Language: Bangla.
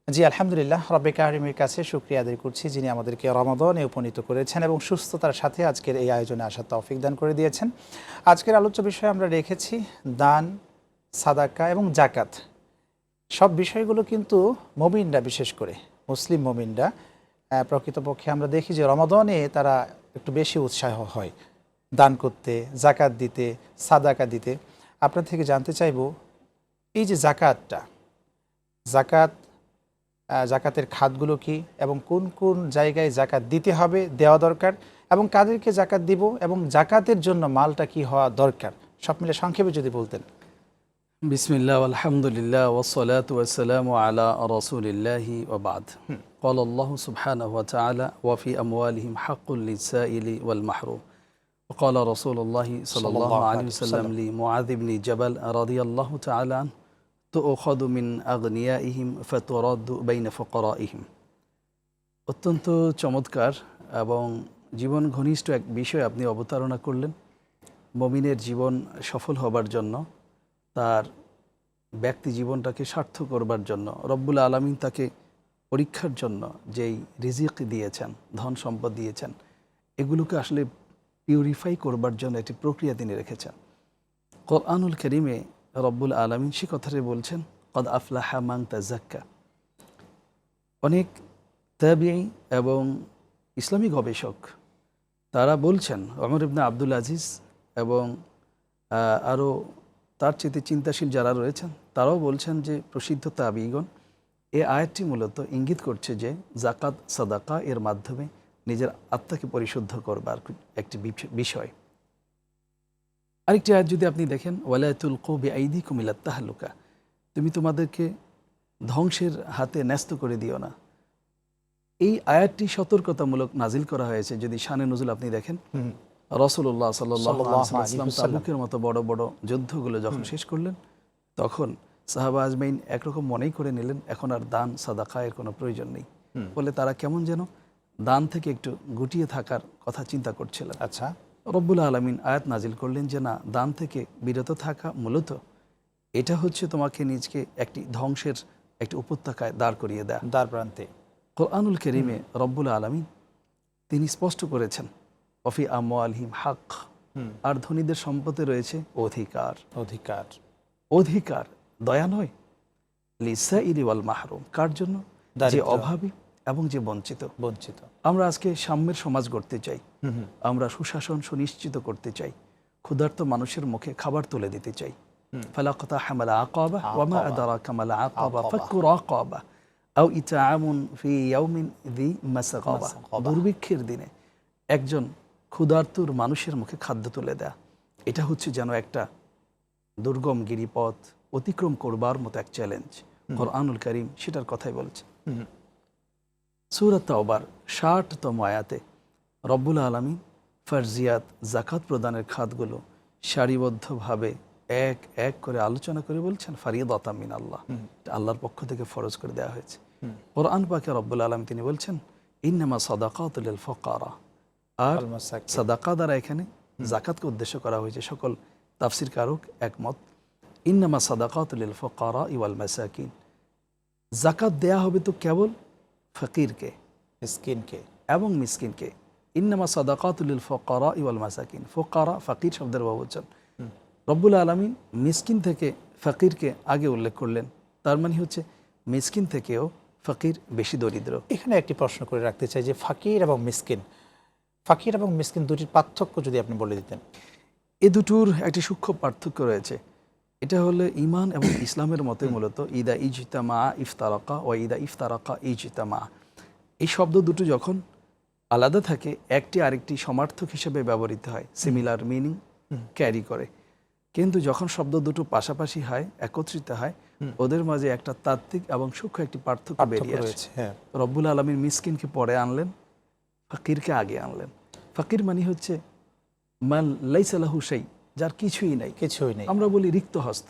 জি, আলহামদুলিল্লাহ রব্বে কারিমের কাছে শুকরিয়া আদায় করছি, যিনি আমাদেরকে রমাদানে উপনীত করেছেন এবং সুস্থতার সাথে আজকের এই আয়োজনে আসার তৌফিক দান করে দিয়েছেন। আজকের আলোচ্য বিষয়ে আমরা রেখেছি দান, সাদাকা এবং জাকাত। সব বিষয়গুলো কিন্তু মুমিনরা, বিশেষ করে মুসলিম মুমিনরা প্রকৃতপক্ষে আমরা দেখি যে রমাদানে তারা একটু বেশি উৎসাহ হয় দান করতে, জাকাত দিতে, সাদাকা দিতে। আপনার থেকে জানতে চাইব, এই যে জাকাতের খাতগুলো কি এবং কোন কোন জায়গায় জাকাত দিতে হবে, দেওয়া দরকার, এবং কাদেরকে জাকাত দিব, এবং জাকাতের জন্য মালটা কি হওয়া দরকার, সব মিলে সংক্ষেপে যদি বলতেন। বিসমিল্লাহ আলহামদুলিল্লাহ ওয়াসসালাতু ওয়াসসালামু আলা রাসূলিল্লাহি ওয়া বা'দ। ক্বালা আল্লাহু সুবহানাহু ওয়া তাআলা ওয়া ফি আমওয়ালিহিম হাক্কুল লিস-সাইলি ওয়াল মাহরুম। ওয়া ক্বালা রাসূলুল্লাহি সাল্লাল্লাহু আলাইহি ওয়াসাল্লাম লিমুআয ইবনে জাবাল রাদিয়াল্লাহু তাআলা আনহু তু'খাযু মিন আগনিয়াইহিম ফাতুরাদ্দু বাইনা ফুকারাইহিম। অত্যন্ত চমৎকার এবং জীবন ঘনিষ্ঠ এক বিষয় আপনি অবতারণা করলেন। মুমিনের জীবন সফল হবার জন্য, তার ব্যক্তি জীবনটাকে সার্থক করবার জন্য রব্বুল আলামিন তাকে পরীক্ষার জন্য যেই রিজিক দিয়েছেন, ধন সম্পদ দিয়েছেন, এগুলোকে আসলে পিউরিফাই করবার জন্য একটি প্রক্রিয়া তিনি রেখেছেন। কোরআনুল কারীমে রব্বুল আলামিন সে কথাটি বলছেন, কদ আফলাহা মান তাযাক্কা। অনেক তাবিঈ এবং ইসলামী গবেষক তারা বলছেন, ওমর ইবনে আব্দুল আজিজ এবং আরও তার চেয়ে চিন্তাশীল যারা রয়েছেন তারাও বলছেন যে প্রসিদ্ধ তাবিঈগণ, এই আয়াতটি মূলত ইঙ্গিত করছে যে জাকাত সাদাকা এর মাধ্যমে নিজের আত্মাকে পরিশুদ্ধ করবার একটি বিষয়। আরেকটি আয়াত যদি আপনি দেখেন, ওয়ালা তুলকু বিআইদিকুম ইলা তাহলুকা, তুমি তোমাদেরকে ধ্বংসের হাতে ন্যস্ত করে দিও না। এই আয়াতটি সতর্কতামূলক নাজিল করা হয়েছে। যদি শানে নজুল আপনি দেখেন, রাসূলুল্লাহ সাল্লাল্লাহু আলাইহি ওয়াসাল্লাম তাবুকের মতো বড় বড় যুদ্ধগুলো যখন শেষ করলেন, তখন সাহাবা আজমাইন একরকম মনেই করে নিলেন এখন আর দান সাদাকা এর কোনো প্রয়োজন নেই। বলে তারা কেমন যেন দান থেকে একটু গুটিয়ে থাকার কথা চিন্তা করছিলেন। আচ্ছা, রব্বুল আলামিন আয়াত নাজিল করলেন যে না, দান থেকে বিরত থাকা মূলত এটা হচ্ছে তোমাকে নিজকে একটি ধ্বংসের একটি উপত্যকায় দাঁড় করিয়ে দেয়া, দ্বার প্রান্তে। কোরআনুল কারীমে রব্বুল আলামিন তিনি স্পষ্ট করেছেন, ওয়াফি আমওয়ালিহিম হক, আর ধনীদের সম্পদে রয়েছে অধিকার। অধিকার, অধিকার, দয়া নয়। লিসাইলি ওয়াল মাহরুম, কার জন্য? যে অভাবী এবং যে বঞ্চিত। আমরা আজকে সাম্যের সমাজ গড়তে চাই, আমরা সুশাসন সুনিশ্চিত করতে চাই, ক্ষুধার্ত মানুষের মুখে খাবার তুলে দিতে চাই। ফালাকতা হামালা আকাবা ওয়া মা আদরাকা মাল আকাবা ফাক্কু রাকাবা আও ইতআমুন ফি ইয়াউমিন যি মাসগাবা। দুর্ভিক্ষের দিনে একজন ক্ষুধার্তুর মানুষের মুখে খাদ্য তুলে দেয়া, এটা হচ্ছে যেন একটা দুর্গম গিরিপথ অতিক্রম করবার মতো এক চ্যালেঞ্জ। কোরআনুল কারীম সেটার কথাই বলছে। সূরা তাওবার ৬০তম আয়াতে রব্বুল আলামিন ফারজিয়াত জাকাত প্রদানের খাতগুলো সারিবদ্ধভাবে এক এক করে আলোচনা করে বলছেন, ফারিদাতাম মিনাল্লাহ, আল্লাহর পক্ষ থেকে ফরজ করে দেওয়া হয়েছে। কোরআন পাকে রব্বুল আলামিন তিনি বলছেন, ইন্নামা সাদাকাতু লিল ফুকারা, আর সাদাকা দ্বারা এখানে জাকাতকে উদ্দেশ্য করা হয়েছে। সকল তাফসির কারক একমত। ইন্নামা সাদাকাতু লিল ফুকারা ওয়াল মাসাকিন, জাকাত দেয়া হবে তো কেবল ফকিরকে, মিসকিনকে এবং মিসকিনকে। ইন্নামা সাদাকাতু লিল ফুকারা ওয়াল মাসাকিন, ফুকারা ফকির শব্দের বহুবচন। রব্বুল আলামিন মিসকিন থেকে ফকিরকে আগে উল্লেখ করলেন, তার মানে হচ্ছে মিসকিন থেকেও ফকির বেশি দরিদ্র। এখানে একটি প্রশ্ন করে রাখতে চাই যে ফাকির এবং মিসকিন দুটির পার্থক্য যদি আপনি বলে দিতেন। এ দুটোর একটি সূক্ষ্ম পার্থক্য রয়েছে। এটা হলো ঈমান এবং ইসলামের মতে মূলত ইদা ইজতামা ইফতারাকা ও ইদা ইফতারাকা ইজতামা। এই শব্দ দুটো যখন আলাদা থাকে, একটি আরেকটি সমার্থক হিসেবে ব্যবহৃত হয়, সিমিলার মিনিং ক্যারি করে। কিন্তু যখন শব্দ দুটো পাশাপাশি হয়, একত্রিত হয়, ওদের মাঝে একটা তাত্ত্বিক এবং সূক্ষ্ম একটি পার্থক্য বেরিয়ে আসে। রব্বুল আলামিন মিসকিনকে পরে আনলেন, ফকিরকে আগে আনলেন। ফকির মানে হচ্ছে মান লাইসা লাহু শাই, যার কিছুই নাই। নেই, আমরা বলি রিক্ত হস্ত,